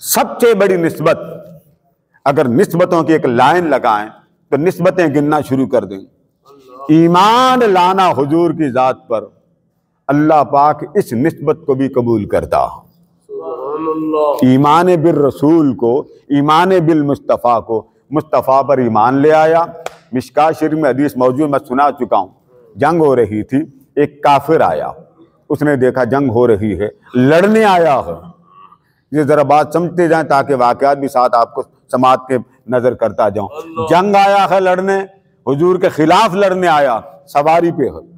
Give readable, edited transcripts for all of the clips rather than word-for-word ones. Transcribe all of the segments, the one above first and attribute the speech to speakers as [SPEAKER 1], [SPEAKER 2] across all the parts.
[SPEAKER 1] سب سے بڑی نسبت، اگر نسبتوں کی ایک لائن لگائیں تو نسبتیں گننا شروع کر دیں۔ ایمان لانا حضور کی ذات پر، اللہ پاک اس نسبت کو بھی قبول کرتا۔ ایمان بالرسول کو، ایمان بالمصطفیٰ کو، مصطفیٰ پر ایمان لے آیا۔ مشکات شریف میں حدیث موجود، میں سنا چکا ہوں، جنگ ہو رہی تھی، ایک کافر آیا، اس نے دیکھا جنگ ہو رہی ہے، لڑنے آیا ہے۔ یہ ذرا بات سمجھتے جائیں تاکہ واقعات بھی ساتھ آپ کو سماعت کے نظر کرتا جاؤں۔ جنگ آیا ہے لڑنے، حضور کے خلاف لڑنے آیا، سواری پہ ہے۔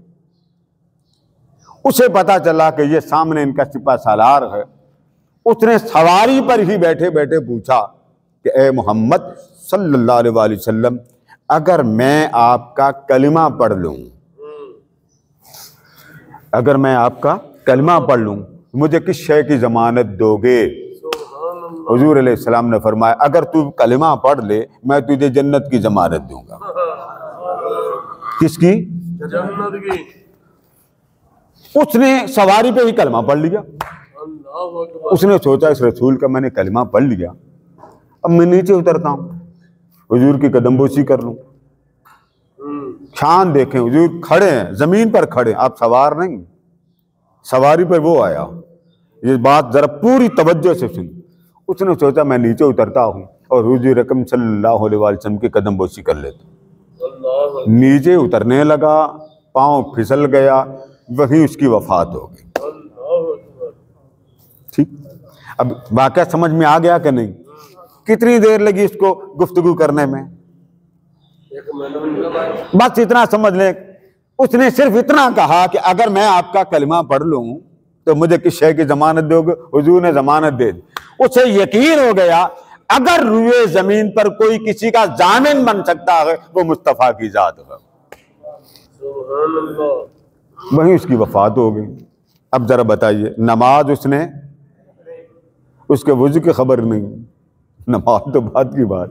[SPEAKER 1] اسے پتا چلا کہ یہ سامنے ان کا سپہ سالار ہے۔ اس نے سواری پر ہی بیٹھے بیٹھے پوچھا کہ اے محمد صلی اللہ علیہ وآلہ وسلم، اگر میں آپ کا کلمہ پڑھ لوں، اگر میں آپ کا کلمہ پڑھ لوں مجھے کس شے کی ضمانت دو گے؟ حضور علیہ السلام نے فرمایا اگر تو کلمہ پڑھ لے میں تجھے جنت کی ضمانت دوں گا۔ کس کی؟
[SPEAKER 2] جنت کی۔
[SPEAKER 1] اس نے سواری پہ ہی کلمہ پڑھ لیا۔ اس نے سوچا اس رسول کا میں نے کلمہ پڑھ لیا، اب میں نیچے اترتا ہوں، حضور کی قدم بوسی کر لوں۔ شان دیکھیں، حضور کھڑے ہیں، زمین پر کھڑے، آپ سوار نہیں، سواری پر وہ آیا۔ یہ بات ذرا پوری توجہ سے سن۔ اس نے سوچا میں نیچے اترتا ہوں اور حضور اکرم صلی اللہ علیہ وسلم کی قدم بوسی کر لیتا۔ نیچے اترنے لگا، پاؤں پھسل گیا، وہیں اس کی وفات ہو گئی۔ ٹھیک، اب واقعہ سمجھ میں آ گیا کہ نہیں؟ کتنی دیر لگی اس کو گفتگو کرنے میں؟ بس اتنا سمجھ لیں، اس نے صرف اتنا کہا کہ اگر میں آپ کا کلمہ پڑھ لوں تو مجھے کس شے کی ضمانت دو گے؟ حضور نے ضمانت دے دی۔ اسے یقین ہو گیا اگر روئے زمین پر کوئی کسی کا ضامن بن سکتا ہے وہ مصطفیٰ کی ذات ہے۔ وہیں اس کی وفات ہو گئی۔ اب ذرا بتائیے، نماز اس نے، اس کے وضو کی خبر نہیں، نماز تو بات کی بات،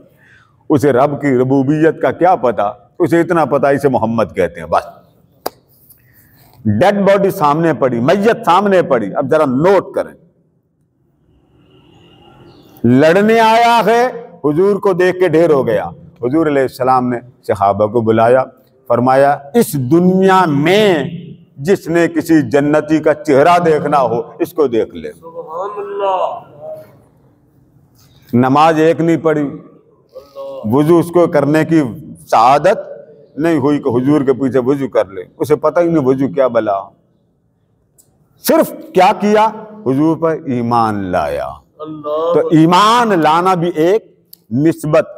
[SPEAKER 1] اسے رب کی ربوبیت کا کیا پتا، اسے اتنا پتا اسے محمد کہتے ہیں بس۔ ڈیڈ باڈی سامنے پڑی، میت سامنے پڑی، اب ذرا نوٹ کریں، لڑنے آیا ہے، حضور کو دیکھ کے ڈھیر ہو گیا۔ حضور علیہ السلام نے صحابہ کو بلایا، فرمایا اس دنیا میں جس نے کسی جنتی کا چہرہ دیکھنا ہو اس کو دیکھ لے۔
[SPEAKER 2] سبحان اللہ۔
[SPEAKER 1] نماز ایک نہیں پڑھی، وضو اس کو کرنے کی سعادت نہیں ہوئی کہ حضور کے پیچھے وضو کر لے، اسے پتہ ہی نہیں وضو کیا بلا، صرف کیا کیا، حضور پر ایمان لایا۔ تو ایمان لانا بھی ایک نسبت